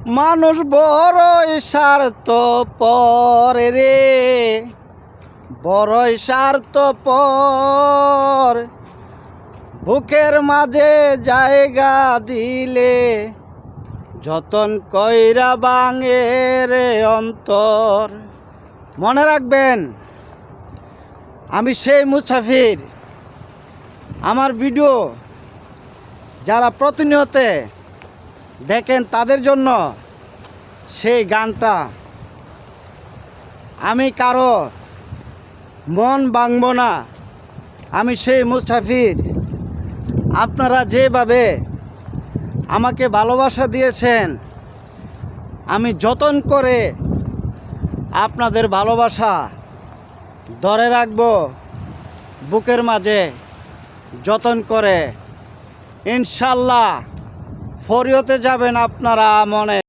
মানুষ বড়ই স্বার্থপর রে, বড়ই স্বার্থপর। বুকের মাঝে জায়গা দিলে যতন কইরা ভাঙে রে অন্তর। মনে রাখবেন, আমি সেই মুসাফির। আমার ভিডিও যারা প্রতিনিয়ত দেখেন তাদের জন্য সেই গানটা। আমি কারো মন ভাঙব না, আমি সেই মুসাফির। আপনারা যেভাবে আমাকে ভালোবাসা দিয়েছেন, আমি যতন করে আপনাদের ভালোবাসা ধরে রাখব বুকের মাঝে যতন করে। ইনশাল্লাহ ফরিয়তে যাবেন আপনারা মনে।